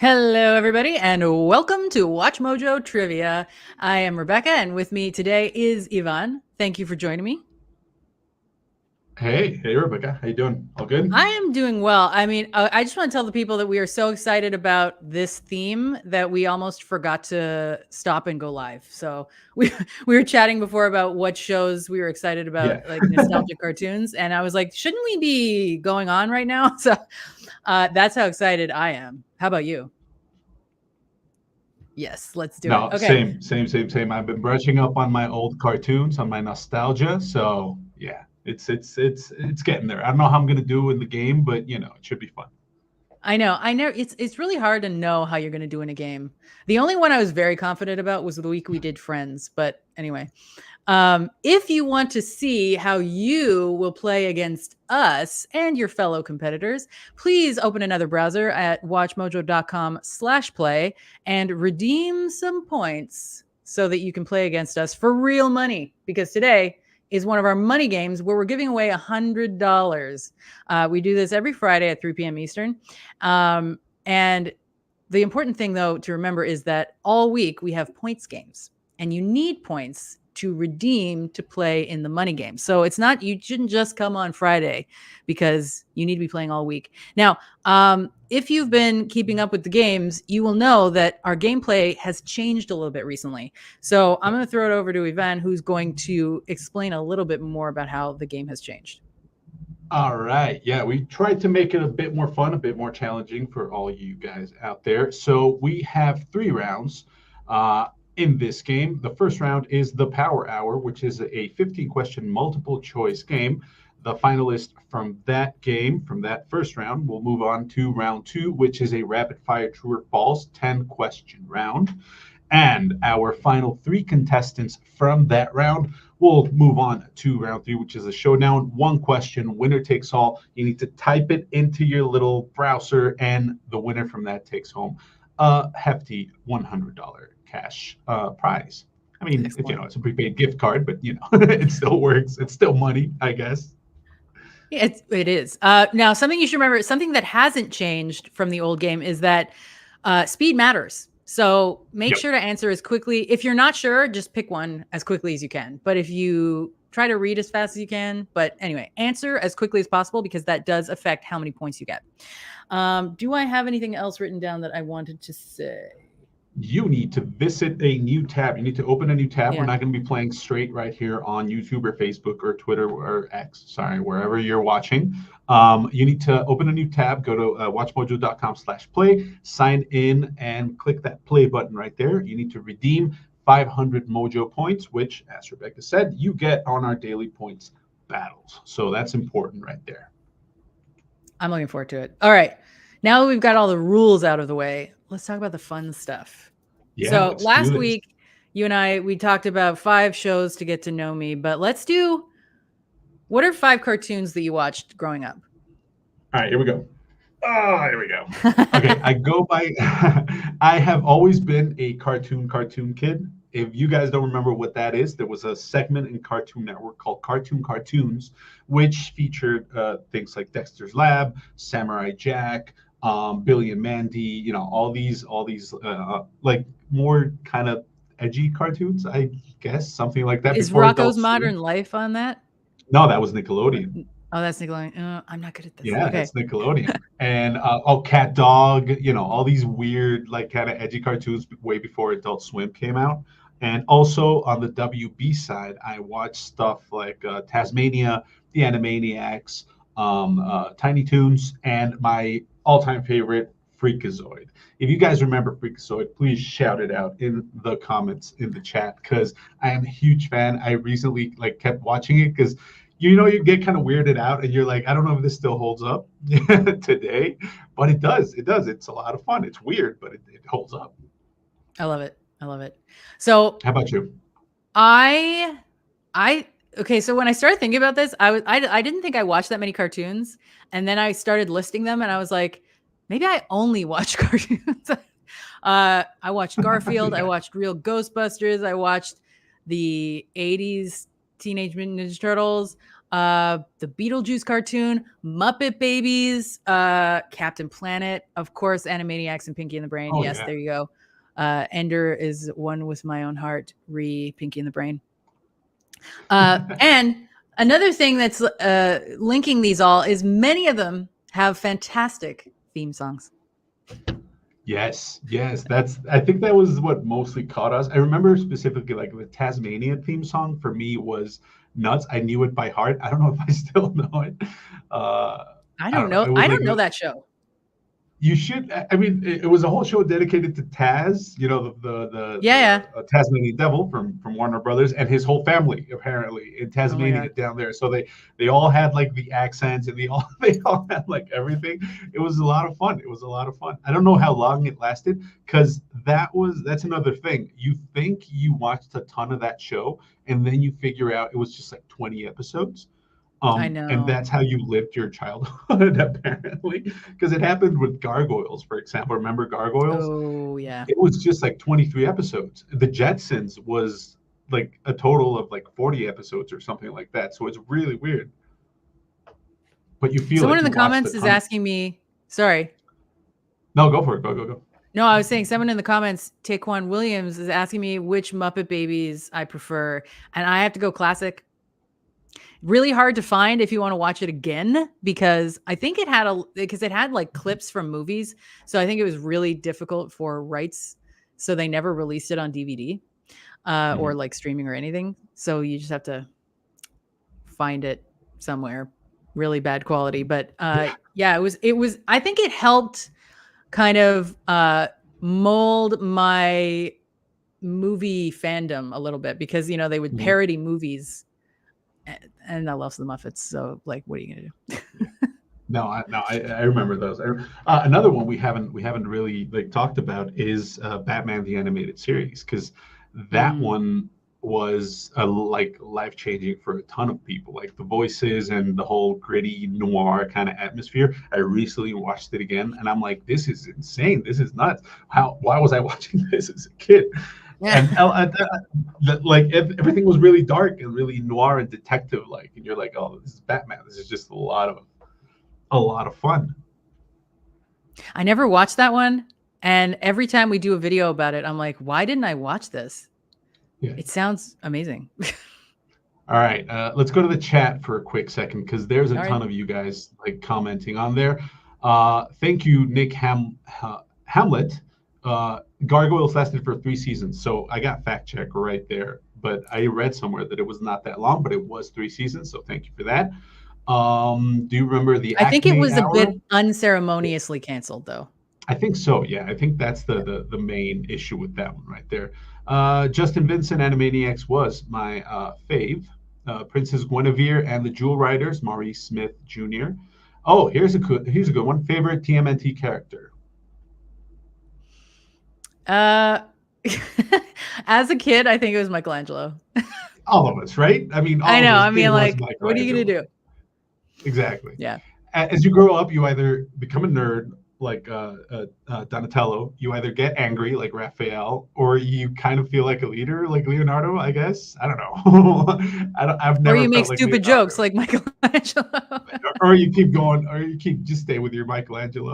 Hello, everybody, and welcome to WatchMojo Trivia. I am Rebecca, and with me today is Ivan. Thank you for joining me. Hey, Rebecca. How you doing? All good? I am doing well. I just want to tell the people that we are so excited about this theme that we almost forgot to stop and go live. So we were chatting before about what shows we were excited about, Yeah. like nostalgic cartoons, and I was like, shouldn't we be going on right now? So that's how excited I am. How about you? Yes, let's do it. No, Okay. same. I've been brushing up on my old cartoons, on my nostalgia. So yeah, it's getting there. I don't know how I'm gonna do in the game, but it should be fun. I know. I know it's really hard to know how you're going to do in a game. The only one I was very confident about was the week we did Friends. But anyway, if you want to see how you will play against us and your fellow competitors, please open another browser at WatchMojo.com/play and redeem some points so that you can play against us for real money. Because today is one of our money games where we're giving away $100. We do this every Friday at 3 p.m. Eastern. And the important thing, though, to remember is that all week we have points games, and you need points to redeem to play in the money game. So it's not, you shouldn't just come on Friday because you need to be playing all week. Now, if you've been keeping up with the games, you will know that our gameplay has changed a little bit recently. So I'm going to throw it over to Ivan, who's going to explain a little bit more about how the game has changed. All right. Yeah, we tried to make it a bit more fun, a bit more challenging for all you guys out there. So we have 3 rounds in this game. The first round is the Power Hour, which is a 15-question multiple choice game. The finalist from that game, from that first round, will move on to round 2, which is a rapid fire true or false 10-question round. And our final 3 contestants from that round will move on to round 3, which is a showdown. 1 question, winner takes all. You need to type it into your little browser, and the winner from that takes home a hefty $100 cash prize. I mean, it's a prepaid gift card, but it still works. It's still money, I guess. It is. Now, something you should remember, something that hasn't changed from the old game is that speed matters. So make Yep. sure to answer as quickly. If you're not sure, just pick one as quickly as you can. But if you try to read as fast as you can, but anyway, answer as quickly as possible because that does affect how many points you get. Do I have anything else written down that I wanted to say? You need to visit a new tab. You need to open a new tab. Yeah. We're not going to be playing straight right here on YouTube or Facebook or Twitter or X, sorry, wherever you're watching. You need to open a new tab, go to WatchMojo.com/play, sign in, and click that play button right there. You need to redeem 500 Mojo points, which, as Rebecca said, you get on our daily points battles. So that's important right there. I'm looking forward to it. All right. Now that we've got all the rules out of the way, let's talk about the fun stuff. Yeah, So let's do last this. week, you and we talked about 5 shows to get to know me, but let's do, what are 5 cartoons that you watched growing up? All right, here we go. Oh, here we go. Okay, I go by. I have always been a cartoon kid. If you guys don't remember what that is, there was a segment in Cartoon Network called Cartoon Cartoons, which featured things like Dexter's Lab, Samurai Jack, Billy and Mandy. All these like more kind of edgy cartoons, I guess, something like that Is before Rocco's Adult Swim. Modern Life on that? No, that was Nickelodeon. Oh, that's Nickelodeon. I'm not good at this. Yeah, Okay. that's Nickelodeon. And Cat Dog, all these weird, like kind of edgy cartoons way before Adult Swim came out. And also on the WB side, I watched stuff like Tasmania, The Animaniacs, Tiny Toons, and my all-time favorite, Freakazoid. If you guys remember Freakazoid, please shout it out in the comments in the chat because I am a huge fan. I recently kept watching it because you get kind of weirded out and you're like, I don't know if this still holds up today, but it does. It's a lot of fun. It's weird, but it holds up. I love it. I love it. So How about you? Okay, so when I started thinking about this, I didn't think I watched that many cartoons, and then I started listing them, and I was like, maybe I only watch cartoons. I watched Garfield. Yeah. I watched Real Ghostbusters. I watched the '80s Teenage Mutant Ninja Turtles. the Beetlejuice cartoon, Muppet Babies, Captain Planet, of course, Animaniacs and Pinky and the Brain. Oh Yes, yeah. there you go. Ender is one with my own heart, Pinky and the Brain. And another thing that's linking these all is many of them have fantastic theme songs. Yes, I think that was what mostly caught us. I remember specifically like the Tasmania theme song for me was nuts. I knew it by heart. I don't know if I still know it. I I don't don't know. know. It was I like don't know that show. you should. I mean, it was a whole show dedicated to Taz. You know, Yeah. the Tasmanian Devil from Warner Brothers and his whole family apparently in Tasmania down there. So they all had like the accents and they all had like everything. It was a lot of fun. It was a lot of fun. I don't know how long it lasted because that's another thing. You think you watched a ton of that show and then you figure out it was just like 20 episodes. I And know. that's how you lived your childhood, apparently, because it happened with Gargoyles, for example. Remember Gargoyles? Oh, yeah. It was just like 23 episodes. The Jetsons was like a total of like 40 episodes or something like that. So it's really weird. But you feel Someone like in you the watched a comments is ton of. asking me, sorry. No, go for it. Go. No, I was saying someone in the comments, Taquan Williams, is asking me which Muppet Babies I prefer. And I have to go classic. Really hard to find if you want to watch it again, because I think it had like clips from movies. So I think it was really difficult for rights. So they never released it on DVD or like streaming or anything. So you just have to find it somewhere. Really bad quality. But yeah, it was, I think it helped kind of mold my movie fandom a little bit because, you know, they would parody movies. And I love the Muppets. So, like, what are you gonna do? I remember those. Another one we haven't really like talked about is Batman the Animated Series, because that one was like life changing for a ton of people. Like the voices and the whole gritty noir kind of atmosphere. I recently watched it again, and I'm like, this is insane. This is nuts. Why was I watching this as a kid? And like everything was really dark and really noir and detective like, and you're like, oh, this is Batman. This is just a lot of fun. I never watched that one, and every time we do a video about it, I'm like, why didn't I watch this? Yeah. It sounds amazing. All right, let's go to the chat for a quick second because there's a ton of you guys like commenting on there. Thank you, Nick Hamlet. Gargoyles lasted for 3 seasons, so I got fact check right there. But I read somewhere that it was not that long, but it was 3 seasons. So thank you for that. Do you remember the? I think it was a bit unceremoniously canceled, though. I think so. Yeah, I think that's the main issue with that one right there. Justin Vincent, Animaniacs was my fave. Princess Guinevere and the Jewel Riders, Maurice Smith Jr. Oh, here's a good one. Favorite TMNT character. As a kid, I think it was Michelangelo. All of us, right? I mean, I know. I mean, like, what are you gonna do? Exactly. Yeah. As you grow up, you either become a nerd like Donatello, you either get angry like Raphael, or you kind of feel like a leader like Leonardo, I guess. I don't know. I've never. Or you make like stupid jokes like Michelangelo. Or you keep going, or you just stay with your Michelangelo.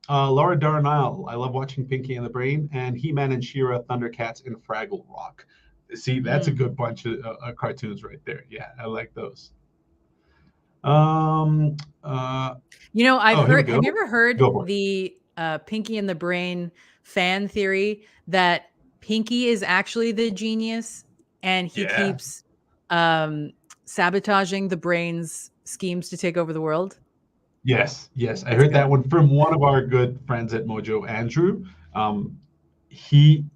Laura Darnell, I love watching Pinky and the Brain, and He-Man and She-Ra, Thundercats, and Fraggle Rock. See, that's a good bunch of cartoons right there. Yeah, I like those. You know, I've heard. Have you ever heard the Pinky and the Brain fan theory that Pinky is actually the genius and he keeps sabotaging the Brain's schemes to take over the world? Yes. I heard that one from one of our good friends at Mojo, Andrew. He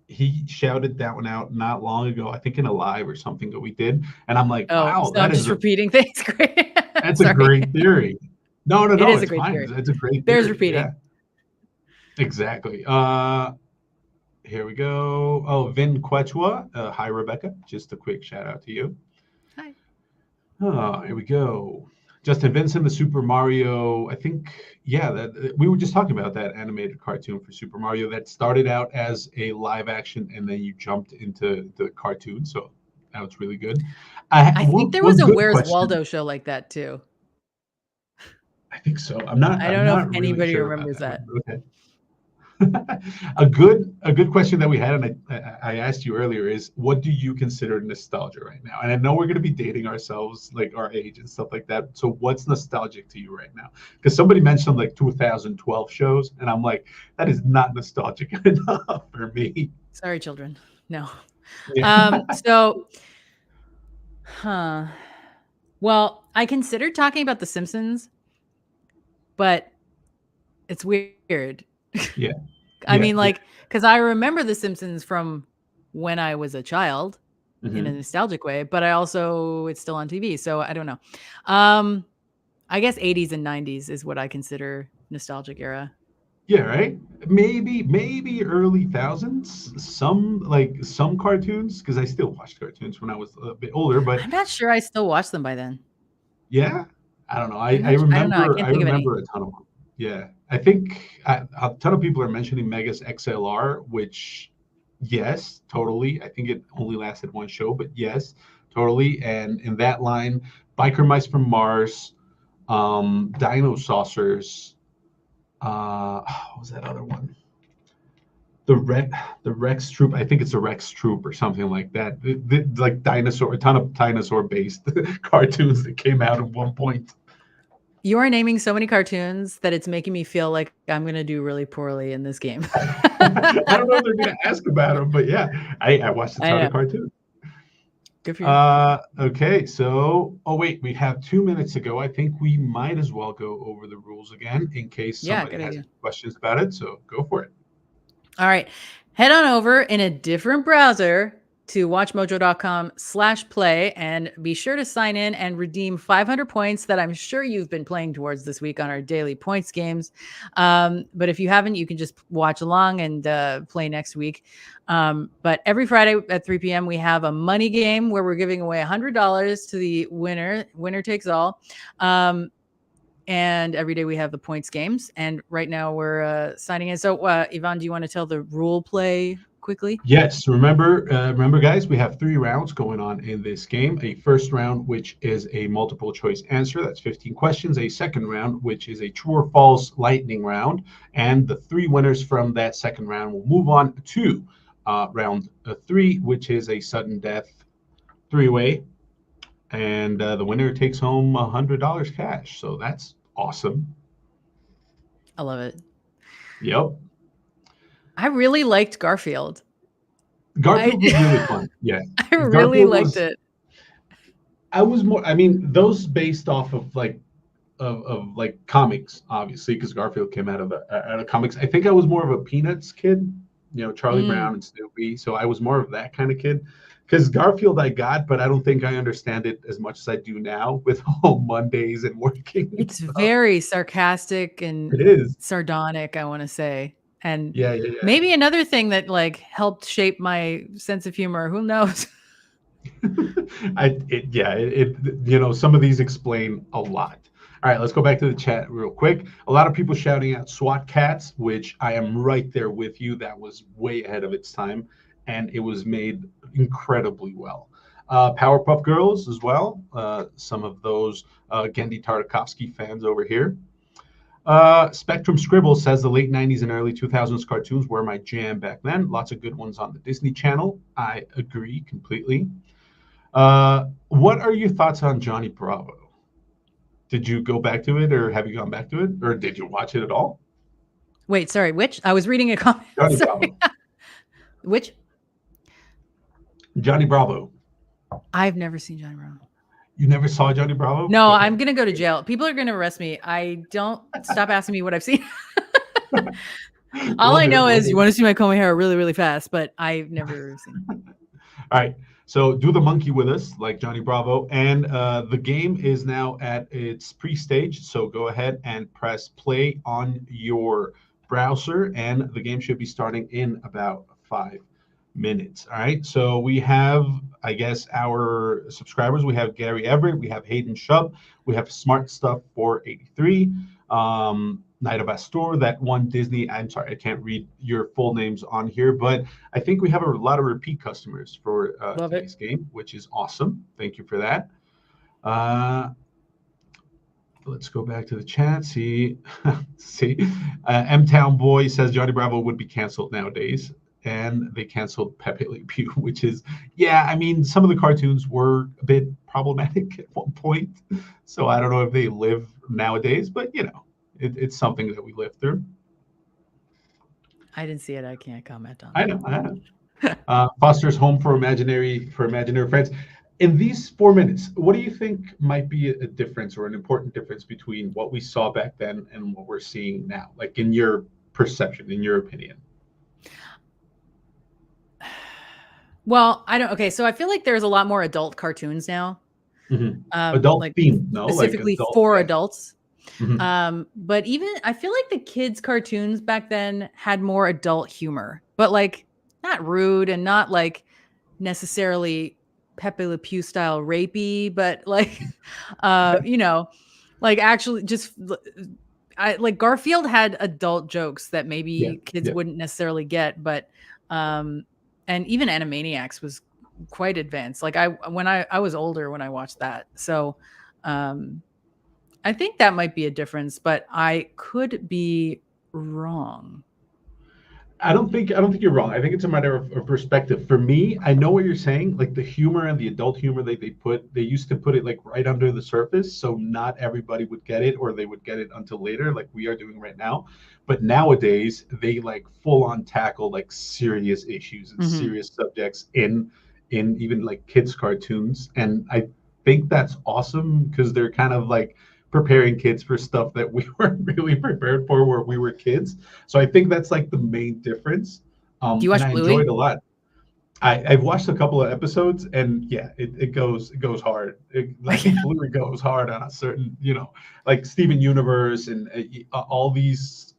shouted that one out not long ago, I think in a live or something that we did, and I'm like, wow, that is repeating things. Great. That's a great theory. No, it is it's fine. Theory. It's a great theory. Bears repeating. Yeah. Exactly. Here we go. Oh, Vin Quechua. Hi, Rebecca. Just a quick shout out to you. Hi. Oh, here we go. Justin Vincent, the Super Mario. I think, that we were just talking about that animated cartoon for Super Mario that started out as a live action and then you jumped into the cartoon. So That was really good. I think there was One a good Where's question. Waldo show like that too. I think so. I'm not. I I'm don't know if not really anybody sure about remembers that. that. But okay. A good question that we had, and I asked you earlier, is what do you consider nostalgia right now? And I know we're going to be dating ourselves, like our age and stuff like that. So what's nostalgic to you right now? Because somebody mentioned like 2012 shows, and I'm like, that is not nostalgic enough for me. Sorry, children. No. Yeah. So, huh. Well, I considered talking about The Simpsons, but it's weird. Yeah. I Yeah. mean, Yeah. like, because I remember The Simpsons from when I was a child in a Hmm. nostalgic way, but I also, it's still on TV. So I don't know. Um, I guess 80s and 90s is what I consider nostalgic era. Yeah, right. Maybe early thousands. Some cartoons, because I still watched cartoons when I was a bit older. But I'm not sure I still watch them by then. yeah, I don't know. I'm I not, I don't know. I remember I can't think of any. remember a ton of them. Yeah, I think a ton of people are mentioning Megas XLR, which yes, totally. I think it only lasted one show, but yes, totally. And in that line, Biker Mice from Mars, Dino Saucers. What was that other one? the Rex the Rex Troop. I think it's a Rex Troop or something like that. Like a ton of dinosaur based cartoons that came out at one point. You are naming so many cartoons that it's making me feel like I'm going to do really poorly in this game. I don't know if they're going to ask about them, but yeah, I watched a I ton know. of cartoons. Good for you. Okay, so wait, we have 2 minutes to go. I think we might as well go over the rules again in case Yeah, somebody good has idea. any questions about it. So go for it. All right. Head on over in a different browser to WatchMojo.com/play and be sure to sign in and redeem 500 points that I'm sure you've been playing towards this week on our daily points games. But if you haven't, you can just watch along and play next week. But every Friday at 3 p.m., we have a money game where we're giving away $100 to the winner. Winner takes all. And every day we have the points games. And right now we're signing in. So, Yvonne, do you want to tell the rule play quickly? Yes, remember, guys, we have 3 rounds going on in this game. A first round, which is a multiple choice answer, that's 15 questions. A second round, which is a true or false lightning round. And the 3 winners from that second round will move on to round 3, which is a sudden death 3-way. And the winner takes home $100 cash. So that's awesome. I love it. Yep. I really liked Garfield. Garfield was really I, fun. Yeah. I really Garfield liked was, it. I mean, those based off of like comics, obviously, because Garfield came out of comics. I think I was more of a Peanuts kid, Charlie Mm. Brown and Snoopy. So I was more of that kind of kid. Because Garfield I got, but I don't think I understand it as much as I do now with all Mondays and working and It's stuff. very sarcastic and It is. sardonic, I want to say. And Yeah, yeah, yeah. maybe another thing that like helped shape my sense of humor. Who knows? Some of these explain a lot. All right, let's go back to the chat real quick. A lot of people shouting out SWAT cats, which I am right there with you. That was way ahead of its time, and it was made incredibly well. Powerpuff Girls as well. Some of those Gendy Tartakovsky fans over here. Spectrum Scribble says the late 90s and early 2000s cartoons were my jam back then. Lots of good ones on the Disney Channel. I agree completely. What are your thoughts on Johnny Bravo? Did you go back to it, or have you gone back to it, or did you watch it at all? Wait, sorry, which? I was reading a comment. Johnny Sorry. Bravo. Which? Johnny Bravo. I've never seen Johnny Bravo. You never saw Johnny Bravo? No, Okay. I'm going to go to jail. People are going to arrest me. I don't stop asking me what I've seen. All I know is you want to see my comb hair really, really fast, but I've never seen it. All right. So do the monkey with us, like Johnny Bravo. And the game is now at its pre-stage. So go ahead and press play on your browser, and the game should be starting in about 5 minutes. All right. So we have, I guess, our subscribers. We have Gary Everett. We have Hayden Shub. We have Smart Stuff 483. Night of Astor, that one Disney. I'm sorry, I can't read your full names on here, but I think we have a lot of repeat customers for Love it. today's game, which is awesome. Thank you for that. Uh, let's go back to the chat. See, see, M Town Boy says Johnny Bravo would be canceled nowadays, and they canceled Pepe Le Pew, which is, yeah. I mean, some of the cartoons were a bit problematic at one point, so I don't know if they live nowadays, but it's something that we lived through. I didn't see it. I can't comment on I that. know, I know. Foster's home for imaginary friends. In these 4 minutes, what do you think might be a difference or an important difference between what we saw back then and what we're seeing now? Like in your perception, in your opinion? Well, I don't. Okay, so I feel like there's a lot more adult cartoons now, Adult like themed, no? Like specifically adult, for yeah. adults. But even I feel like the kids' cartoons back then had more adult humor, but like not rude and not like necessarily Pepe Le Pew style rapey, but like, like actually just like Garfield had adult jokes that maybe Yeah, kids yeah. wouldn't necessarily get, but and even Animaniacs was quite advanced. Like when I was older when I watched that, so I think that might be a difference, but I could be wrong. I don't think you're wrong. I think it's a matter of perspective. For me, I know what you're saying. Like the humor and the adult humor they used to put it like right under the surface, so not everybody would get it, or they would get it until later, like we are doing right now. But nowadays, they like full on tackle like serious issues and serious subjects in even like kids cartoons, and I think that's awesome because they're kind of like preparing kids for stuff that we weren't really prepared for where we were kids. So I think that's like the main difference. Do you And watch I Bluey? enjoyed a lot. I've watched a couple of episodes, and yeah, it goes hard. I think Bluey goes hard on a certain, like Steven Universe and all these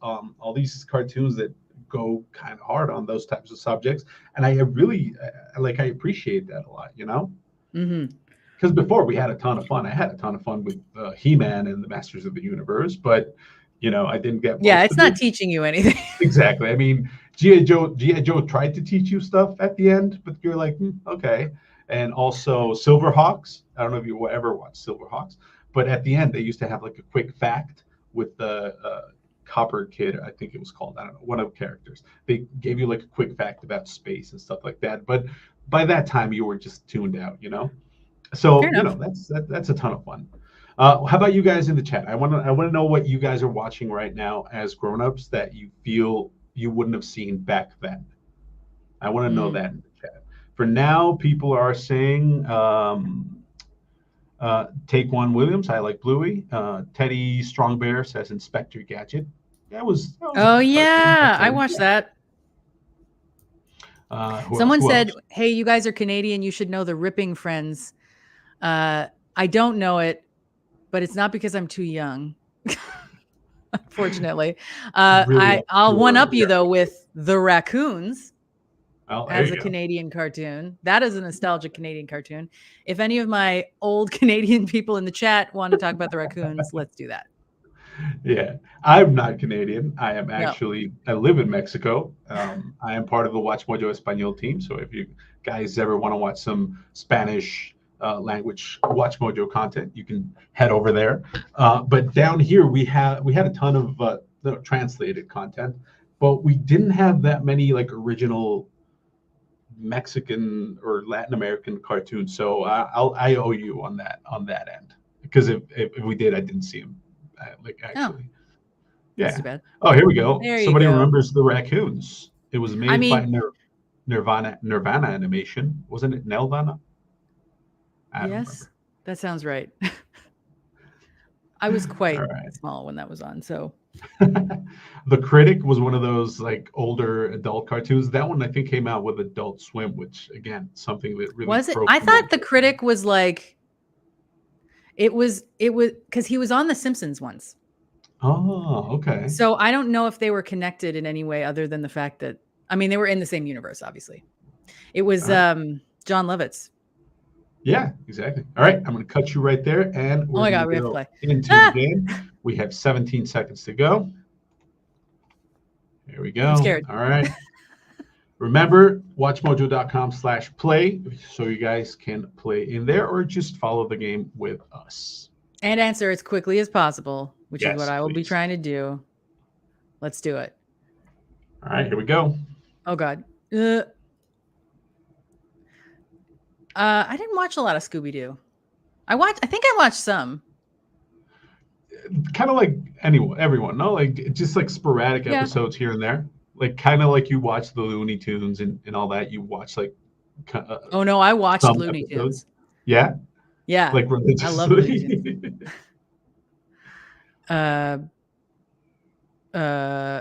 cartoons that go kind of hard on those types of subjects. And I really I appreciate that a lot, because before we had a ton of fun. I had a ton of fun with He-Man and the Masters of the Universe, but I didn't get Yeah, most it's of not it. teaching you anything. Exactly. I mean, GI Joe tried to teach you stuff at the end, but you're like, okay. And also Silverhawks. I don't know if you ever watched Silverhawks, but at the end they used to have like a quick fact with the Copper Kid, I think it was called. I don't know, one of the characters. They gave you like a quick fact about space and stuff like that. But by that time, you were just tuned out, So Fair enough. that's a ton of fun. How about you guys in the chat? I want to know what you guys are watching right now as grown-ups that you feel you wouldn't have seen back then. I want to know that in the chat. For now, people are saying Take One Williams. I like Bluey. Teddy Strong Bear says Inspector Gadget. That was a Oh good cartoon back yeah, I then. watched that. Who said, else? "Hey, you guys are Canadian. You should know the Ripping Friends." I don't know it, but it's not because I'm too young. Unfortunately, Really I'll one up you obscure. though with the Raccoons Oh, there as you a go. Canadian cartoon. That is a nostalgic Canadian cartoon. If any of my old Canadian people in the chat want to talk about the Raccoons, let's do that. Yeah, I'm not Canadian. I am No. I live in Mexico. I am part of the WatchMojo Español team. So if you guys ever want to watch some Spanish language WatchMojo content, you can head over there. But down here we had a ton of translated content, but we didn't have that many like original Mexican or Latin American cartoons. So I owe you on that end, because if we did, I didn't see them like actually. That's too Yeah. bad. Oh, here we go. There you Somebody go. remembers the Raccoons. It was I made by mean, Nirvana Animation, wasn't it? Nelvana? I don't yes, remember. that sounds right. I was All quite right. small when that was on, so. The Critic was one of those like older adult cartoons. That one I think came out with Adult Swim, which again, something that really Was it? broke I the thought mold. the Critic was like it was because he was on The Simpsons once. Oh, okay. So I don't know if they were connected in any way other than the fact that I mean they were in the same universe, obviously. It was All right. John Lovitz. Yeah, exactly. All right, I'm going to cut you right there, and Oh we're my going God, to we have to go play. into the Ah, game. We have 17 seconds to go. Here we I'm go. scared. All right. Remember, WatchMojo.com/play, so you guys can play in there or just follow the game with us. And answer as quickly as possible, which is what Yes, I will be please. trying to do. Let's do it. All right, here we go. Oh God. I didn't watch a lot of Scooby Doo. I think I watched some. Kind of like everyone, no? Like just like sporadic Yeah. episodes here and there. Like kind of like you watch the Looney Tunes and all that. You watch like uh, Oh no, I watched some Looney episodes. Tunes. Yeah, Yeah. like I love Looney Tunes. religiously. Uh uh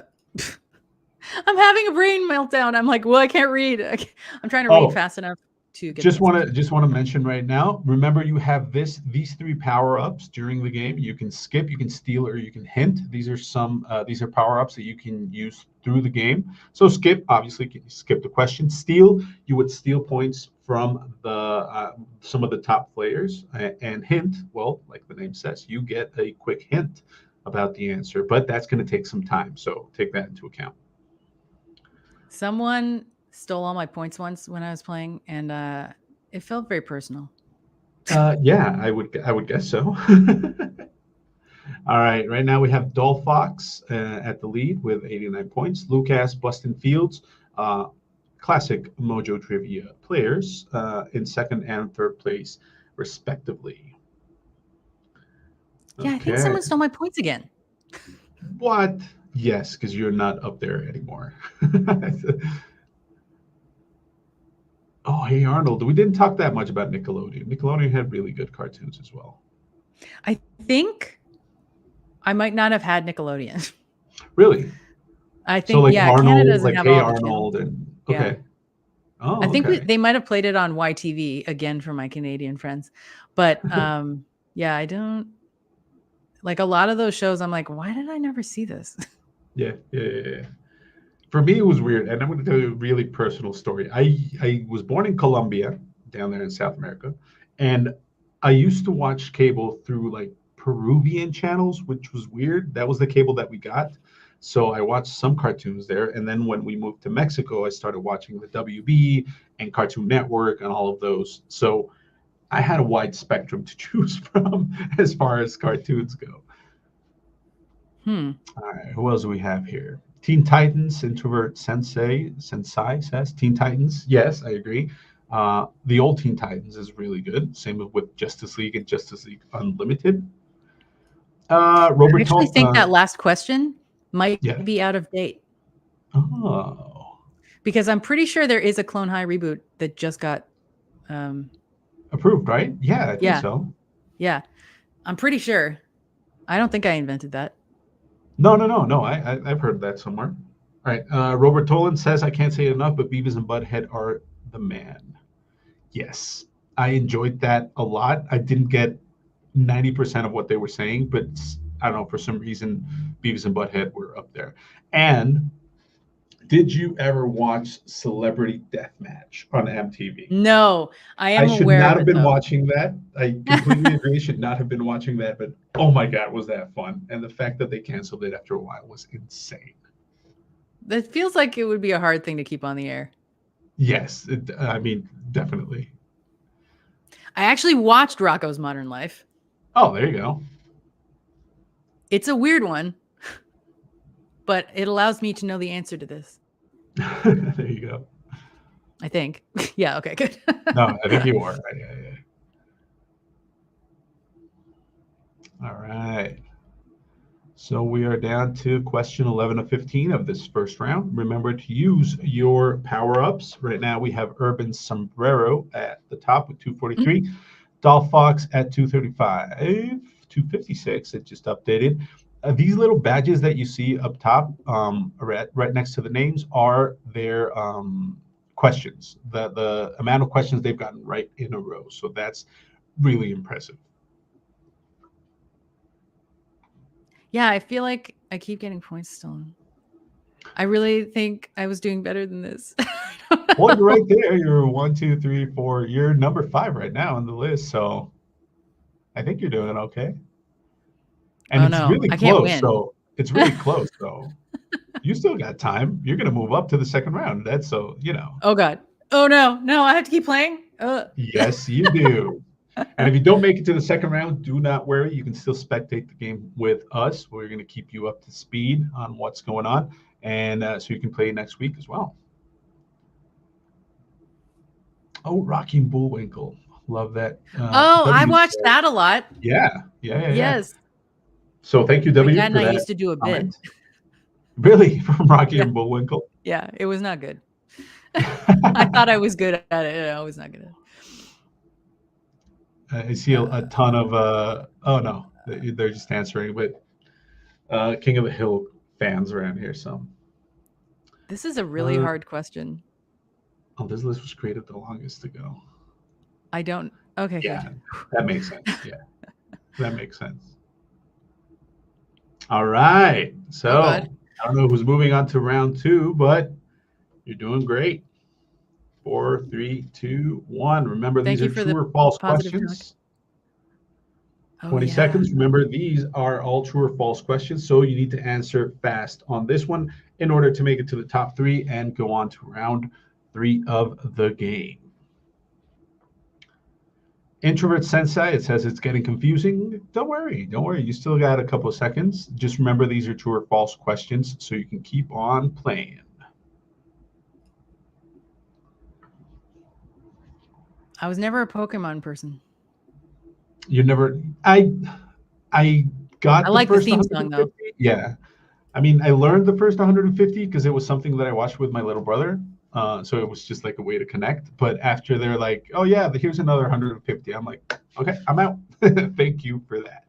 I'm having a brain meltdown. I'm like, well, I can't read. I'm trying to read Oh, fast enough to get the answers. just want to mention right now. Remember, you have these three power ups during the game. You can skip, you can steal, or you can hint. These are power ups that you can use through the game. So skip, obviously, you skip the question. Steal, you would steal points from the some of the top players, and hint. Well, like the name says, you get a quick hint about the answer, but that's going to take some time. So take that into account. Someone stole all my points once when I was playing, and it felt very personal. Yeah, I would guess so. All right, right now we have Dol Fox at the lead with 89 points. Lucas, Buston Fields, uh, classic Mojo Trivia players in second and third place, respectively. Yeah, I think Okay. someone stole my points again. What? Yes, because you're not up there anymore. Oh, hey, Arnold. We didn't talk that much about Nickelodeon. Nickelodeon had really good cartoons as well. I think I might not have had Nickelodeon. Really? I So, think, like yeah, Canada Arnold, doesn't like have Hey all the channels. Arnold, and Yeah. okay. Oh, I think okay. they might have played it on YTV again for my Canadian friends. But yeah, I don't like a lot of those shows. I'm like, why did I never see this? Yeah. For me, it was weird, and I'm going to tell you a really personal story. I was born in Colombia, down there in South America, and I used to watch cable through like Peruvian channels, which was weird. That was the cable that we got. So I watched some cartoons there, and then when we moved to Mexico, I started watching the WB and Cartoon Network and all of those. So I had a wide spectrum to choose from as far as cartoons go. Hmm. All right, who else do we have here? Teen Titans, Introvert Sensei says Teen Titans. Yes, I agree. The old Teen Titans is really good. Same with Justice League and Justice League Unlimited. I Robert actually Tol. think that last question might Yeah. be out of date Oh, because I'm pretty sure there is a Clone High reboot that just got um approved, right? Yeah, I think yeah, so. yeah. I'm pretty sure. I don't think I invented that. No. I've heard that somewhere. All right. Robert Tolan says I can't say it enough, but Beavis and Butthead are the man. Yes, I enjoyed that a lot. I didn't get 90% of what they were saying, but I don't know, for some reason, Beavis and Butthead were up there. And did you ever watch Celebrity Deathmatch on MTV? No, I I am should aware not of have it been though. watching that. I completely agree. Should not have been watching that, but oh my God, was that fun. And the fact that they canceled it after a while was insane. That feels like it would be a hard thing to keep on the air. Yes, I mean, definitely. I actually watched Rocco's Modern Life. Oh, there you go. It's a weird one, but it allows me to know the answer to this. There you go. I think. Yeah, okay, good. No, I think you are. Yeah. All right. So we are down to question 11 of 15 of this first round. Remember to use your power ups. Right now we have Urban Sombrero at the top with 243, Dolph Fox at 235, 256. It just updated. These little badges that you see up top, right next to the names, are their questions. The amount of questions they've gotten right in a row. So that's really impressive. Yeah, I feel like I keep getting points stolen. I really think I was doing better than this. Well, you're right there. You're 1, 2, 3, 4. You're number 5 right now on the list. So I think you're doing okay. And Oh it's no, really I can't close. win. So it's really close. So you still got time. You're going to move up to the second round. That's so, Oh God. Oh no, I have to keep playing. Yes, you do. And if you don't make it to the second round, do not worry. You can still spectate the game with us. We're going to keep you up to speed on what's going on. And so you can play next week as well. Oh, Rocky and Bullwinkle. Love that. I W watched says, that a lot. yeah. Yes. So thank you, My W, dad and for I that used to do a bit. comment. Really? From Rocky Yeah. and Bullwinkle? Yeah, it was not good. I thought I was good at it. I was not good at it. I see a ton of, oh no, they're just answering, but King of the Hill fans around here. So, This is a really hard question. oh, this list was created the longest ago. I don't. Okay, Yeah, good. that makes sense. Yeah, that makes sense. All right. So, Oh God. I don't know who's moving on to round 2, but you're doing great. 4, 3, 2, 1. Remember, Thank these you are for true the or false positive talk. questions. Oh 20 yeah. seconds. Remember, these are all true or false questions, so you need to answer fast on this one in order to make it to the top 3 and go on to round 3 of the game. Introvert Sensei, it says it's getting confusing. Don't worry. You still got a couple of seconds. Just remember, these are true or false questions, so you can keep on playing. I was never a Pokemon person. You never. I got I the like the first theme song 150. though. Yeah. I mean, I learned the first 150 because it was something that I watched with my little brother. So it was just like a way to connect. But after they're like, oh, yeah, here's another 150. I'm like, okay, I'm out. Thank you for that.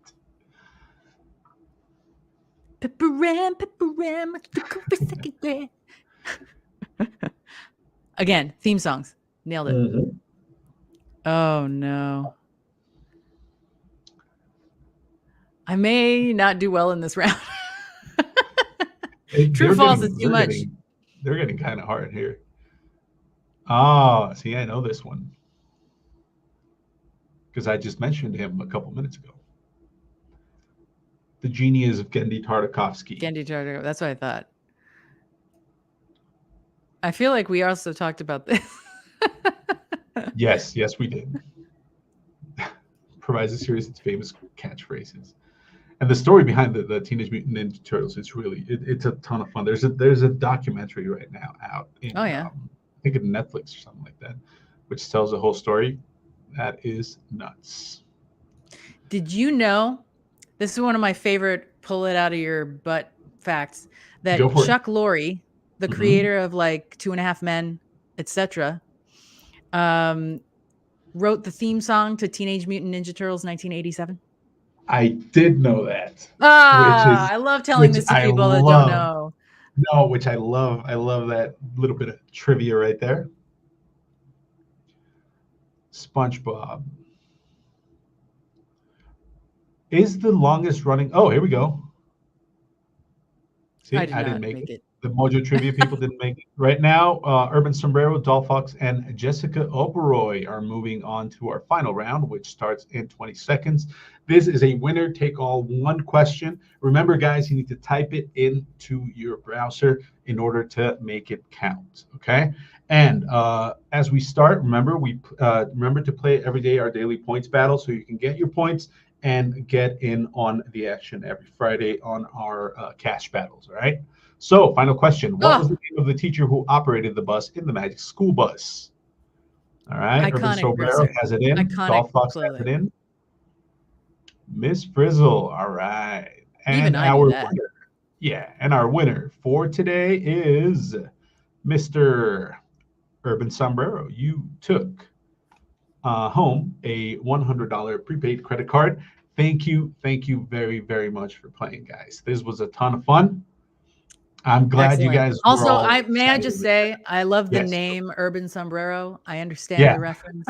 Again, theme songs. Nailed it. Mm-hmm. Oh no. I may not do well in this round. True false is too much. They're getting kind of hard here. Oh, see, I know this one because I just mentioned him a couple minutes ago. The genius of Gendy Tartakovsky. Gendy Tartakovsky. That's what I thought. I feel like we also talked about this. Yes, we did. Provides a series of its famous catchphrases. And the story behind the Teenage Mutant Ninja Turtles, it's a ton of fun. There's a documentary right now out in, I think it's Netflix or something like that, which tells the whole story. That is nuts. Did you know, this is one of my favorite pull it out of your butt facts, that Chuck Lorre, the creator of like 2.5 Men, etc., wrote the theme song to Teenage Mutant Ninja Turtles 1987? I did know that. I love telling this to people that don't know. No, which I love. I love that little bit of trivia right there. SpongeBob is the longest running. Oh, here we go. See, I didn't make it. The Mojo Trivia people didn't make it. Right now, Urban Sombrero, Dolphox, and Jessica Oberoi are moving on to our final round, which starts in 20 seconds. This is a winner-take-all one question. Remember, guys, you need to type it into your browser in order to make it count, okay? And as we start, remember to play every day our daily points battle so you can get your points and get in on the action every Friday on our cash battles, all right? So, final question. What was the name of the teacher who operated the bus in the Magic School Bus? All right. Urban Sombrero has it in. Dolphox has it in. Miss Frizzle. All right. And our winner. Yeah. And our winner for today is Mr. Urban Sombrero. You took home a $100 prepaid credit card. Thank you very, very much for playing, guys. This was a ton of fun. I'm glad you guys were also, all I just say I love the name Urban Sombrero. I understand the reference.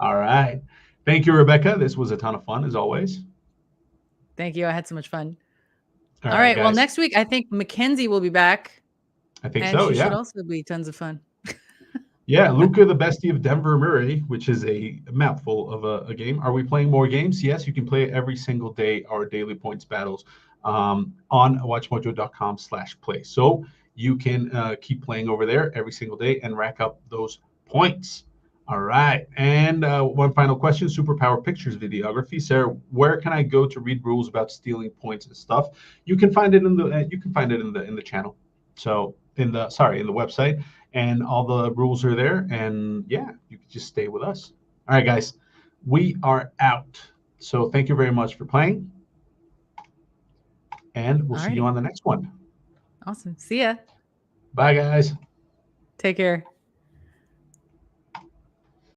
All right. Thank you, Rebecca. This was a ton of fun, as always. Thank you. I had so much fun. All right. Well, next week, I think Mackenzie will be back. I think And so. she should Yeah. also be tons of fun. Yeah, Luca, the bestie of Denver Murray, which is a mouthful of a game. Are we playing more games? Yes, you can play it every single day, our daily points battles on WatchMojo.com/play. So you can keep playing over there every single day and rack up those points. All right. And one final question: Superpower Pictures videography. Sarah, where can I go to read rules about stealing points and stuff? You can find it in the channel. So in the website, and all the rules are there. And yeah, you can just stay with us. All right, guys, we are out. So thank you very much for playing, and we'll see you Alrighty. on the next one. Awesome. See ya. Bye, guys. Take care.